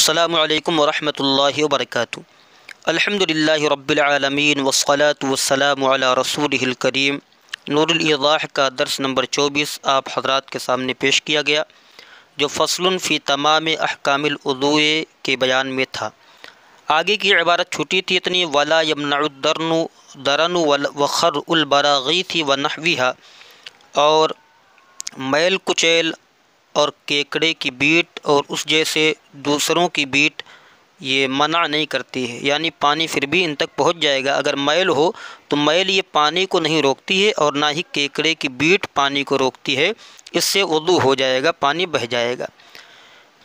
السلام علیکم ورحمۃ اللہ وبرکاتہ۔ الحمدللہ رب العالمین والصلاة والسلام علی رسولہ الکریم۔ نور الایضاح کا درس نمبر 24 آپ حضرات کے سامنے پیش کیا گیا، جو فصل فی تمام احکام الوضوء کے بیان میں تھا۔ آگے کی عبارت چھوٹی تھی اتنی، ولا یمنع الدرن وخر البراغیث ونحوها، اور میل کچیل اور کیکڑے کی بیٹ اور اس جیسے دوسروں کی بیٹ یہ منع نہیں کرتی ہے، یعنی پانی پھر بھی ان تک پہنچ جائے گا۔ اگر میل ہو تو میل یہ پانی کو نہیں روکتی ہے، اور نہ ہی کیکڑے کی بیٹ پانی کو روکتی ہے، اس سے وضو ہو جائے گا، پانی بہہ جائے گا۔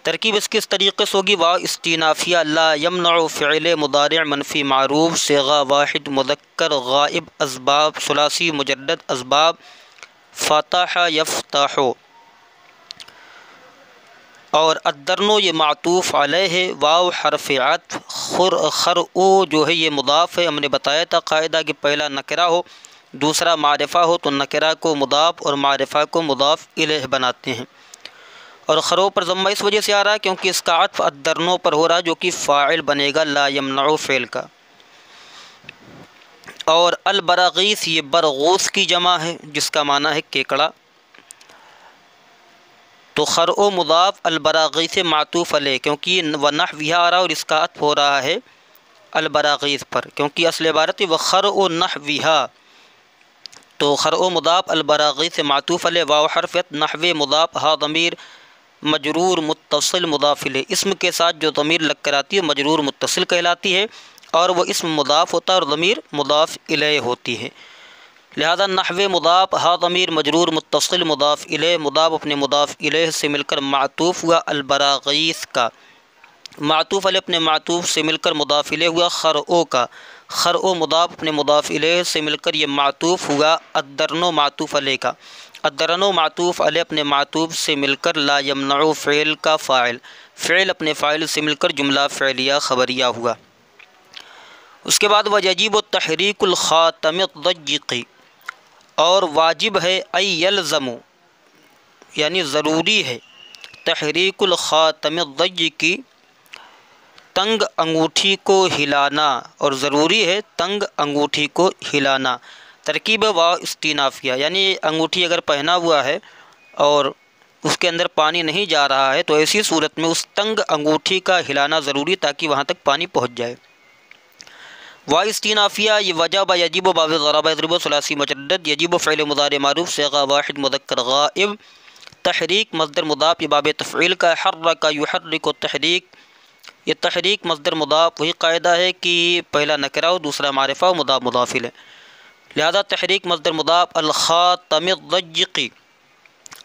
ترکیب اس کی اس طریقے سے ہوگی، واو استینافیہ لا یمنع فعل مضارع منفی معروف صیغہ واحد مذکر غائب اسباب ثلاثی مجرد اسباب فتح یفتح، اور الدرنو یہ معطوف علیہ ہے، واو حرف عطف، خرؤ جو ہے یہ مضاف ہے۔ ہم نے بتایا تھا قاعدہ کہ پہلا نکرہ ہو دوسرا معرفہ ہو تو نکرہ کو مضاف اور معرفہ کو مضاف الیہ بناتے ہیں۔ اور خرو پر ضمہ اس وجہ سے آ رہا ہے کیونکہ اس کا عطف الدرنو پر ہو رہا ہے، جو کہ فاعل بنے گا لا یمنع فعل کا۔ اور البراغیث یہ برغوث کی جمع ہے، جس کا معنی ہے کیکڑا، تو خرؤ مضاف البراغیث معطوف علیہ، کیونکہ ونحوها آ رہا ہے اور اس کا عطف ہو رہا ہے البراغیث پر، کیونکہ اصل عبارت ہے وخرؤ نحوها، تو خرؤ مضاف البراغیث معطوف علیہ، واو حرف عطف، نحو مضاف، ہا ضمیر مجرور متصل مضاف الیہ، اسم کے ساتھ جو ضمیر لگ کر آتی ہے مجرور متصل کہلاتی ہے، اور وہ اسم مضاف ہوتا ہے اور ضمیر مضاف الیہ ہوتی ہے۔ لہذا نحو مضاف، ہا ضمیر مجرور متصل مضاف الیہ، مضاف اپنے مضاف الیہ سے مل کر معطوف ہوا البراغیث کا، معطوف علیہ اپنے معطوف سے مل کر مضاف الیہ ہوا خرؤ کا، خرؤ مضاف اپنے مضاف الیہ سے مل کر یہ معطوف ہوا الدرنو معطوف علیہ کا، الدرنو معطوف علیہ اپنے معطوف سے مل کر لا یمنع فعل کا فاعل، فعل اپنے فاعل سے مل کر جملہ فعلیہ خبریہ ہوا۔ اس کے بعد ویجب تحریک الخاتم الضیق، اور واجب ہے یلزم یعنی ضروری ہے تحریک الخاتم الضیق تنگ انگوٹھی کو ہلانا، اور ضروری ہے تنگ انگوٹھی کو ہلانا۔ ترکیب واو استینافیہ، یعنی انگوٹھی اگر پہنا ہوا ہے اور اس کے اندر پانی نہیں جا رہا ہے تو ایسی صورت میں اس تنگ انگوٹھی کا ہلانا ضروری، تاکہ وہاں تک پانی پہنچ جائے۔ واو استینافیہ یہ وجب یجب باب ضرب یضرب ثلاثی مجرد، یجب فعل مضارع معروف صیغہ واحد مذکر غائب، تحریک مصدر مضاف یہ باب تفعیل کا، حرک یحرک تحریک، یہ تحریک مصدر مضاف، وہی قاعدہ ہے کہ پہلا نکرہ ہو دوسرا معرفہ ہو مضاف مضاف الیہ، لہذا تحریک مصدر مضاف الخاتم الضیق،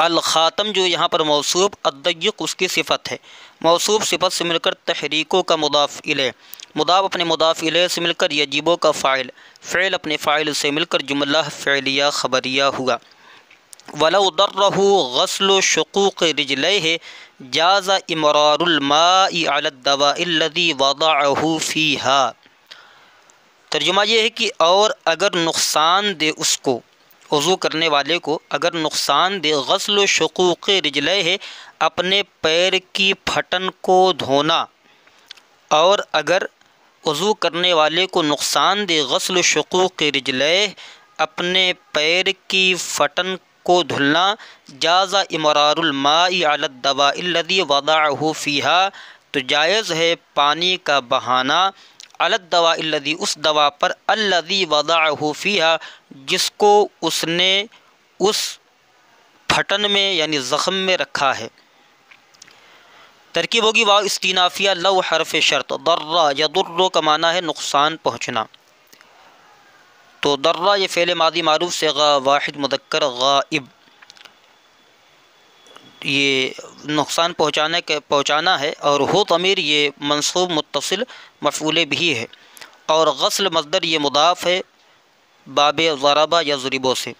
الخاتم جو یہاں پر موصوف، الضیق اس کی صفت ہے، موصوف صفت سے مل کر تحریکوں کا مضاف الیہ، مضاف اپنے مضاف الیہ سے مل کر یجبو کا فاعل، فعل اپنے فاعل سے مل کر جملہ فعلیہ خبریہ ہوا۔ ولو ضرہ غسل شقوق رجلیہ جاز امرار الماء علی الدواء الذی وضعہ فیہا، ترجمہ یہ ہے کہ اور اگر نقصان دے اس کو، وضو کرنے والے کو اگر نقصان دے، غسل شقوق رجلیہ اپنے پیر کی پھٹن کو دھونا، اور اگر وضو کرنے والے کو نقصان دے غسل شقوق رجلیہ اپنے پیر کی پھٹن کو دھلنا، جاز امرار الماء علی الدواء الذی وضعہ فیہا، تو جائز ہے پانی کا بہانا، علی الدواء الذی اس دوا پر، الذی وضعہ فیہا جس کو اس نے اس پھٹن میں یعنی زخم میں رکھا ہے۔ ترکیب ہوگی واو استینافیہ لو حرف شرط، ضر یضر کا معنی ہے نقصان پہنچنا، تو ضر یہ فعل ماضی معروف صیغہ واحد مذکر غائب، یہ نقصان پہنچانا ہے، اور ہو ضمیر یہ منصوب متصل مفعول بھی ہے، اور غسل مصدر یہ مضاف ہے باب ضربہ یضربو سے،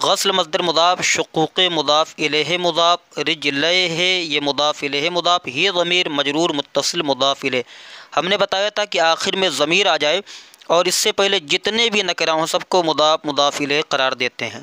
غسل مصدر مضاف، شقوق مضاف الیہ مضاف، رجلیہ یہ مضاف الیہ مضاف، ہی ضمیر مجرور متصل مضاف الیہ۔ ہم نے بتایا تھا کہ آخر میں ضمیر آ جائے اور اس سے پہلے جتنے بھی نکرہ ہوں سب کو مضاف مضاف الیہ قرار دیتے ہیں۔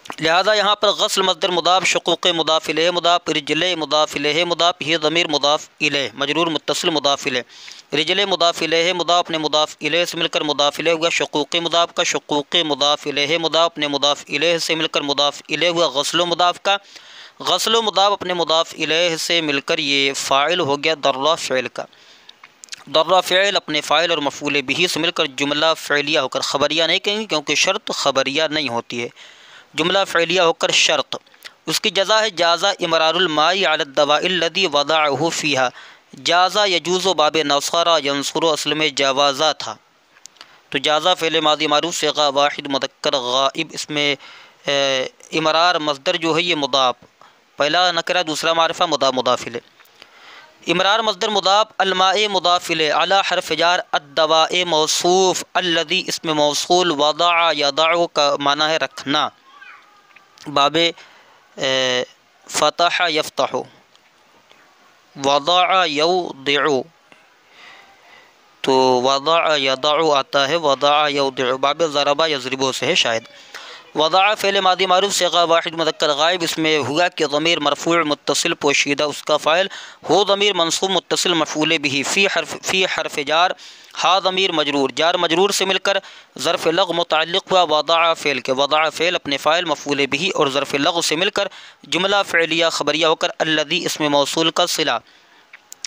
لہذا یہاں پر غسل مصدر مضاف، شقوق مضاف الیہ مضاف، رجلے مضاف الیہ مضاف، یہ ضمیر مضاف الیہ مجرور متصل مضاف الیہ، رجلے مضاف الیہ مضاف اپنے مضاف الیہ سے مل کر مضاف الیہ ہوا، شقوق مضاف کا شقوق مضاف الیہ مضاف اپنے مضاف الیہ سے مل کر مضاف الیہ ہوا، غسل مضاف کا غسل مضاف اپنے مضاف الیہ سے مل کر یہ فاعل ہو گیا درہ فعل کا، درہ فعل اپنے فاعل اور مفعول بہ سے مل کر جملہ فعلیہ ہو کر خبریہ نہیں کہیں گے کیونکہ شرط خبریہ نہیں ہوتی ہے، جملہ فعلیہ ہو کر شرط، اس کی جزا ہے جازہ امرار الماء علی الدواء الذی وضعہ فیہا، جازہ یجوز باب نصرہ ینصر اصل میں جوازہ تھا، تو جازہ فعل ماضی معروف صیغہ واحد مذکر غائب، اس میں امرار مصدر جو ہے یہ مضاف، پہلا نکرہ دوسرا معرفہ مضاف مضاف الیہ، امرار مصدر مضاف، الماء مضاف الیہ، علی حرف جار، الدواء موصوف، الذی اسم موصول، وضع یضع کا معنی ہے رکھنا، باب فتح یفتح، وضع یوضع، تو وضع یضع آتا ہے، وضع یوضع، باب ضرب یضرب سے ہے شاید، وضع فعل ماضی معروف صیغہ واحد مذکر غائب، اس میں ہوا کہ ضمیر مرفوع متصل پوشیدہ اس کا فاعل، ہو ضمیر منصوب متصل مفعول به، فی حرف جار، ہا ضمیر مجرور، جار مجرور سے مل کر ظرف لغو متعلق ہوا وضع فعل کے، وضع فعل اپنے فاعل مفعول به اور ظرف لغو سے مل کر جملہ فعلیہ خبریہ ہو کر الذی اسم موصول کا صلہ،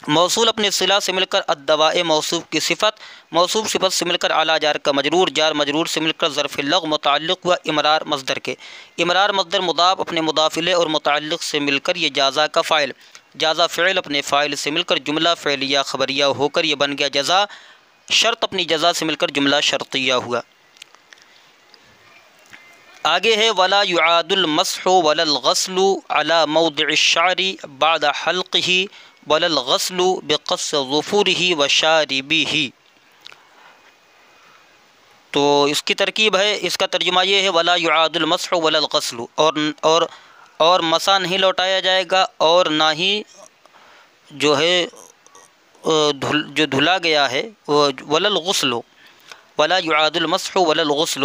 موصول اپنے صلہ سے مل کر الدواء موصوف کی صفت، موصوف صفت سے مل کر اعلیٰ جار کا مجرور، جار مجرور سے مل کر ظرف لغو متعلق ہوا امرار مصدر کے، امرار مصدر مضاف اپنے مضاف الیہ اور متعلق سے مل کر یہ جازہ کا فاعل، جازہ فعل اپنے فاعل سے مل کر جملہ فعلیہ خبریہ ہو کر یہ بن گیا جزا، شرط اپنی جزا سے مل کر جملہ شرطیہ ہوا۔ آگے ہے ولا يعاد المسح ولا الغسل على موضع الشعر بعد حلقه ولا الغسل بقص ظفوره وشاربه، تو اس کی ترکیب ہے، اس کا ترجمہ یہ ہے ولا يعاد المسح ولا الغسل، اور مسح نہیں لوٹایا جائے گا اور نہ ہی جو ہے جو دھلا گیا ہے ولا الغسل، ولا يعاد المسح ولا الغسل،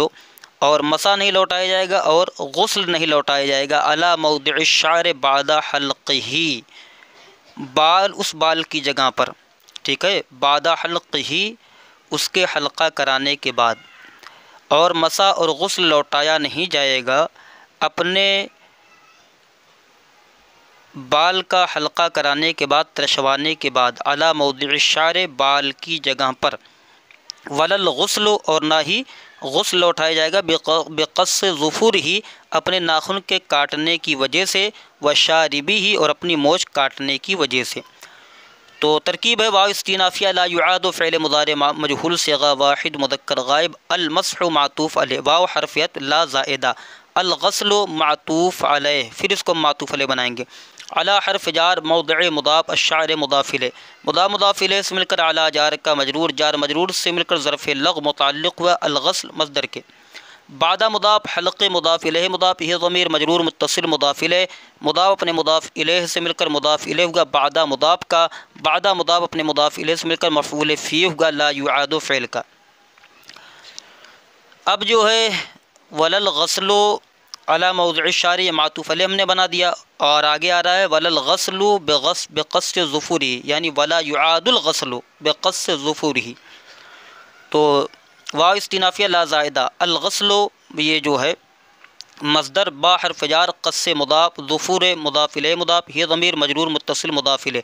اور مسح نہیں لوٹایا جائے گا اور غسل نہیں لوٹایا جائے گا، علی موضع الشعر بعد حلقہ، بال اس بال کی جگہ پر، ٹھیک ہے، بعد حلقہ اس کے حلقہ کرانے کے بعد، اور مسح اور غسل لوٹایا نہیں جائے گا اپنے بال کا حلقہ کرانے کے بعد ترشوانے کے بعد، علی موضع الشعر بال کی جگہ پر، ولا الغسل اور نہ ہی غسل لوٹایا جائے گا بقص ظفورہ اپنے ناخن کے کاٹنے کی وجہ سے، وشاربہ اور اپنی مونچھ کاٹنے کی وجہ سے، تو ترکیب ہے واو استینافیہ لا يعاد فعل مضارع مجہول صیغہ واحد مذکر غائب، المسح معطوف علیہ، واو حرفیت لا زائدہ، الغسل معطوف علیہ، پھر اس کو معطوف علیہ بنائیں گے، علی حرف جار موضع مضاف، الشعر مضاف الیہ، مضاف الیہ سے مل کر اعلیٰ جار کا مجرور، جار مجرور سے مل کر ظرف لغو متعلق ہوا الغسل مصدر کے، بعد مضاف حلق مضاف الیہ مضاف، یہ ضمیر مجرور متصل مضاف الیہ، مضاف اپنے مضاف الیہ سے مل کر مضاف الیہ ہوگا، بعد مضاف کا، بعد مضاف اپنے مضاف الیہ سے مل کر مفعول فی ہوگا لا يعاد فعل کا۔ اب جو ہے ولا الغسل علی موضع الشعر یہ معطوف علیہ ہم نے بنا دیا، اور آگے آ رہا ہے ولا الغسل بقص ظفورہ، یعنی ولا يعاد الغسل بقص ظفورہ، تو واو استینافیہ لا زائدہ، الغسل یہ جو ہے مصدر با حرف جار، قص مضاف، ظفور مضاف الیہ مضاف، یہ ضمیر مجرور متصل مضاف الیہ،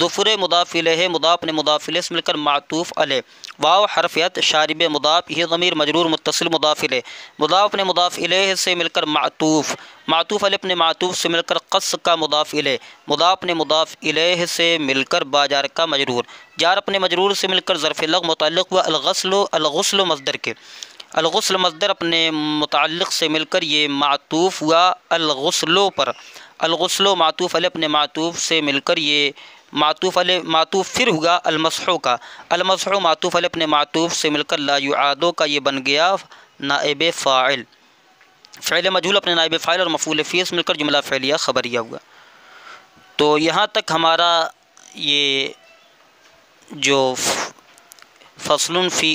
ظفور مضاف الیہ مضاف نے مضاف الیہ سے مل کر معطوف علیہ، واو حرفیت شارب مضاف، یہ ضمیر مجرور متصل مضاف الیہ، مضاف نے مضاف الیہ سے مل کر معطوف، معطوف علیہ اپنے معطوف سے مل کر قص کا مضاف الیہ، مضاف نے مضاف الیہ سے مل کر با جار کا مجرور، جار اپنے مجرور سے مل کر ظرف لغو متعلق ہوا الغسل، الغسل مصدر کے، الغسل مصدر اپنے متعلق سے مل کر یہ معطوف ہوا الغسلوں پر، الغسل معطوف علیہ اپنے معطوف سے مل کر یہ معطوف علیہ معطوف پھر ہوگا المسح کا، المسح معطوف علیہ اپنے معطوف سے مل کر لا يعاد کا یہ بن گیا نائب فاعل، فعل مجہول اپنے نائب فاعل اور مفعول فیہ سے مل کر جملہ فعلیہ خبریہ ہوا۔ تو یہاں تک ہمارا یہ جو فصل فی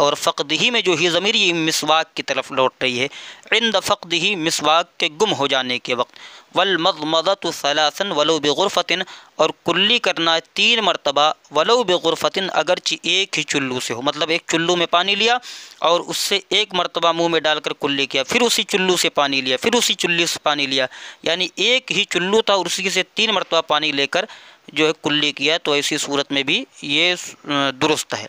اور فقدہی میں جو ہی ضمیر یہ مسواک کی طرف لوٹ رہی ہے، عند فقدہی مسواک کے گم ہو جانے کے وقت، والمضمضۃ ثلاثا ولو بغرفۃ اور کلی کرنا 3 مرتبہ ولو بغرفۃ اگرچہ ایک ہی چلو سے ہو، مطلب ایک چلو میں پانی لیا اور اس سے ایک مرتبہ منہ میں ڈال کر کلی کیا، پھر اسی چلو سے پانی لیا، پھر اسی چلو سے پانی لیا، یعنی ایک ہی چلو تھا اور اسی سے 3 مرتبہ پانی لے کر جو ہے کلی کیا، تو ایسی صورت میں بھی یہ درست ہے۔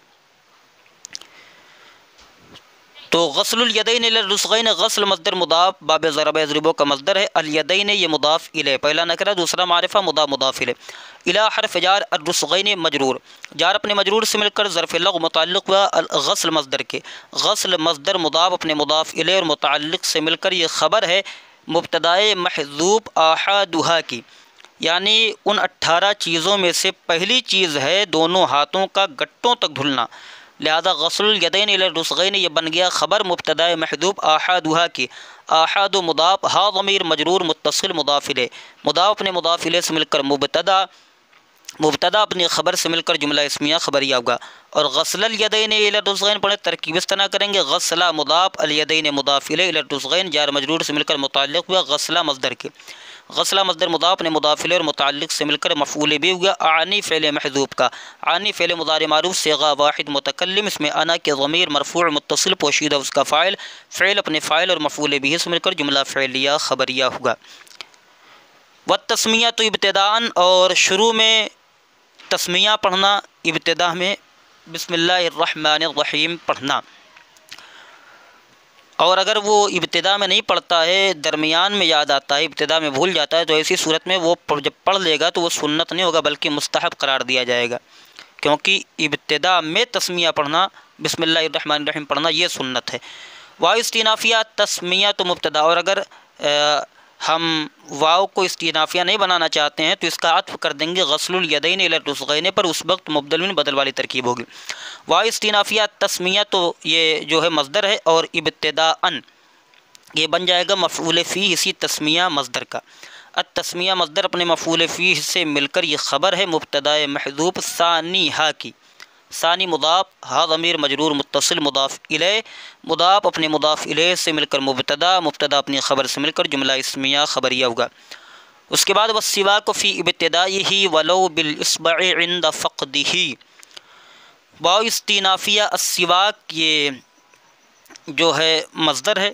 تو غسل الیدین الی الرسغین، غسل مصدر مضاف، باب ضرب یضربو کا مصدر ہے، الیدین یہ مضاف الیہ، پہلا نکرہ دوسرا معرفہ مضاف الیہ، الی حرف جار الرسغین مجرور، جار اپنے مجرور سے مل کر ظرف لغو متعلق ہوا غسل مصدر کے، غسل مصدر مضاف اپنے مضاف الیہ اور متعلق سے مل کر یہ خبر ہے مبتدائے محذوب احادھا کی، یعنی ان 18 چیزوں میں سے پہلی چیز ہے دونوں ہاتھوں کا گٹوں تک دھلنا، لہذا غسل الیدین الی الرسغین یہ بن گیا خبر مبتدائے محذوب احادھا کی، احاد مضاف، ہا ضمیر مجرور متصل مضاف الیہ، مضاف اپنے مضاف الیہ سے مل کر مبتدا اپنی خبر سے مل کر جملہ اسمیہ خبریہ ہوگا، اور غسل الیدین الی الرسغین پڑھیں ترکیب اس طرح کریں گے، غسلہ مضاف الیدین مضاف الیہ الی الرسغین جار مجرور سے مل کر متعلق ہوا غسلہ مصدر کے، غسلہ مصدر مضاف نے مضاف الیہ اور متعلق سے مل کر مفعول بھی ہوا اعنی فعل محذوب کا، اعنی فعل مضارع معروف صیغہ واحد متکلم، اس میں انا کے ضمیر مرفوع متصل پوشیدہ اس کا فاعل، فعل اپنے فاعل اور مفعول بھی سے مل کر جملہ فعلیہ خبریہ ہوگا۔ والتسمیہ تو ابتداءً اور شروع میں تسمیہ پڑھنا، ابتدا میں بسم اللہ الرحمن الرحیم پڑھنا، اور اگر وہ ابتدا میں نہیں پڑھتا ہے درمیان میں یاد آتا ہے ابتدا میں بھول جاتا ہے تو ایسی صورت میں وہ جب پڑھ لے گا تو وہ سنت نہیں ہوگا بلکہ مستحب قرار دیا جائے گا، کیونکہ ابتدا میں تسمیہ پڑھنا بسم اللہ الرحمن الرحیم پڑھنا یہ سنت ہے۔ واو استینافیہ تسمیہ تو مبتدا، اور اگر ہم واو کو استینافیہ نہیں بنانا چاہتے ہیں تو اس کا عطف کر دیں گے غسل الیدین الی الرسغین پر، اس وقت مبدل من بدل والی ترکیب ہوگی۔ واو استینافیہ تسمیہ تو یہ جو ہے مصدر ہے، اور ابتداءً یہ بن جائے گا مفعول فیہ اسی تسمیہ مصدر کا، التسمیہ مصدر اپنے مفعول فیہ سے مل کر یہ خبر ہے مبتدائے محذوب ثانیہ کی، ثانی مضاف، ہا ضمیر مجرور متصل مضاف الیہ، مضاف اپنے مضاف الیہ سے مل کر مبتدا، مبتدا اپنی خبر سے مل کر جملہ اسمیہ خبریہ ہوگا۔ اس کے بعد والسواک فی ابتدائہ ولو بالاصبع عند فقدہ، واو استینافیہ السواک یہ جو ہے مصدر ہے،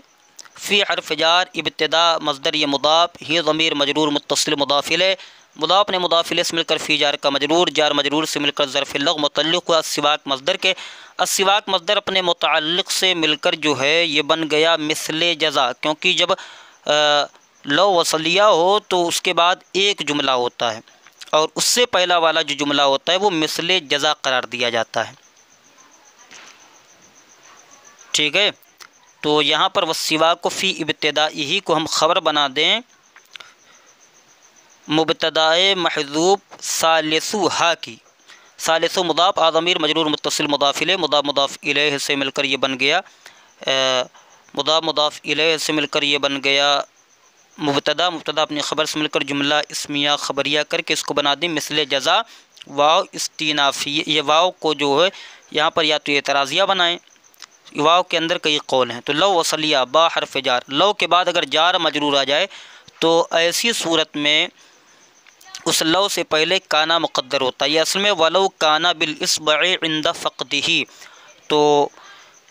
فی حرف جار ابتدا مصدر یہ مضاف، ہی ضمیر مجرور متصل مضاف الیہ، مضاف نے مضاف الیہ سے مل کر فی جار کا مجرور، جار مجرور سے مل کر ظرف لغو متعلق ہوا السواک مصدر کے، السواک مصدر اپنے متعلق سے مل کر جو ہے یہ بن گیا مثل جزا، کیونکہ جب لو وصلیہ ہو تو اس کے بعد ایک جملہ ہوتا ہے اور اس سے پہلا والا جو جملہ ہوتا ہے وہ مثل جزا قرار دیا جاتا ہے، ٹھیک ہے۔ تو یہاں پر والسواک فی ابتدائہ کو ہم خبر بنا دیں مبتدائے محذوب ثالثھا کی، ثالث مضاف ضمیر مجرور متصل مضاف الیہ، مضاف الیہ سے مل کر یہ بن گیا مضاف الیہ سے مل کر یہ بن گیا مبتدا اپنی خبر سے مل کر جملہ اسمیہ خبریہ کر کے اس کو بنا دیں مثل جزا، واو استینافی، یہ واو کو جو ہے یہاں پر یا تو اعتراضیہ بنائیں، واو کے اندر کئی قول ہیں، تو لو وصلیہ با حرف جار، لو کے بعد اگر جار مجرور آ جائے تو ایسی صورت میں اس لو سے پہلے کانا مقدر ہوتا ہے، یہ اصل میں ولو کانا بالاصبع عند فقدہ، تو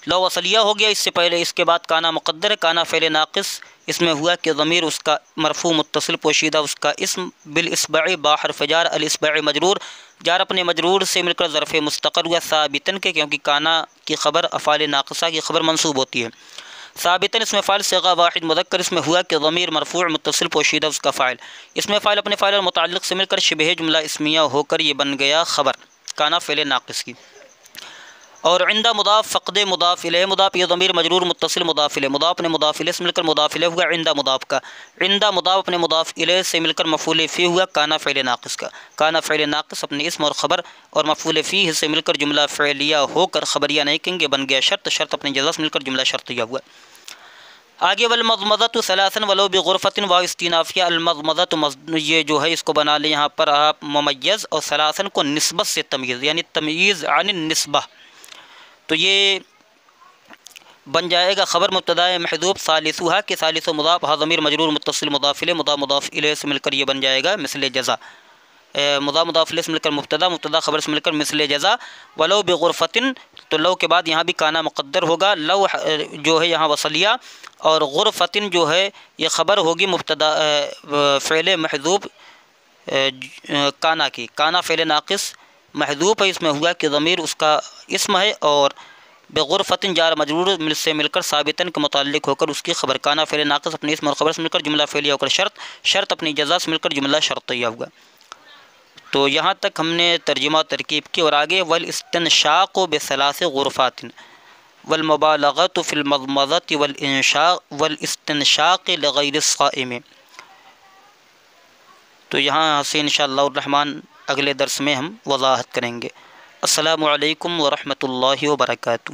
لو وصلیہ ہو گیا، اس سے پہلے اس کے بعد کانا مقدر ہے، کانا فعل ناقص، اس میں ہوا کہ ضمیر اس کا مرفوع متصل پوشیدہ اس کا اسم، بالاصبع با حرف جار، الاصبع مجرور، جار اپنے مجرور سے مل کر ظرف مستقر ہوا ثابتن کے، کیونکہ کانا کی خبر افعال ناقصہ کی خبر منصوب ہوتی ہے، ثابتاً اس میں فاعل صیغہ واحد مذکر، اس میں ہوا کہ ضمیر مرفوع متصل پوشیدہ اس کا فاعل، اس میں فاعل اپنے فاعل اور متعلق سے مل کر شبہ جملہ اسمیہ ہو کر یہ بن گیا خبر کانا فعل ناقص کی، اور عند مضاف فقد مضاف الیہ، مضاف یہ ضمیر مجرور متصل مضاف الیہ، مضاف نے مضاف الیہ سے مل کر مضاف الیہ ہوا عند مضاف کا، عند مضاف اپنے مضاف الیہ سے مل کر مفعول فیہ ہوا کانا فعل ناقص کا، کانا فعل ناقص اپنے اسم اور خبر اور مفعول فیہ سے مل کر جملہ فعلیہ ہو کر خبریہ نہیں کہیں گے، بن گیا شرط، شرط اپنے جزا سے مل کر جملہ شرطیہ ہوا۔ آگے والمضمضۃ ثلاثا ولو بغرفۃ، واو استینافیہ، المضمضۃ یہ جو ہے اس کو بنا لیں یہاں پر آپ ممیز، اور ثلاثا کو نسبت سے تمیز، یعنی تمییز عن النسبہ، تو یہ بن جائے گا خبر مبتدا محذوف ثالثھا کے ثالث و مضاف ہا ضمیر مجرور متصل مضاف الیہ مضاف الیہ سے مل کر یہ بن جائے گا مثل جزا، مضاف الیہ سے مل کر مبتدا خبر سے مل کر مثل جزا۔ ولو بغرفتن، تو لو کے بعد یہاں بھی کانا مقدر ہوگا، لو جو ہے یہاں وصلیہ، اور غرفتن جو ہے یہ خبر ہوگی مبتدا فعل محذوف کانا کی، کانا فعل ناقص محذوف ہے، اس میں ہوا کہ ضمیر اس کا اسم ہے، اور بغرفتن جار مجرور سے مل کر ثابتن کے متعلق ہو کر اس کی خبر، کانا فعل ناقص اپنے اسم اور خبر سے مل کر جملہ فعلیہ ہو کر شرط اپنی جزا سے مل کر جملہ شرطیہ ہوا۔ تو یہاں تک ہم نے ترجمہ ترکیب کی، اور آگے والاستنشاق بثلاث غرفات والمبالغۃ فی المضمضۃ والاستنشاق لغیر الصائم۔ تو یہاں سے انشاءاللہ الرحمن اگلے درس میں ہم وضاحت کریں گے۔ السلام علیکم ورحمۃ اللہ وبرکاتہ۔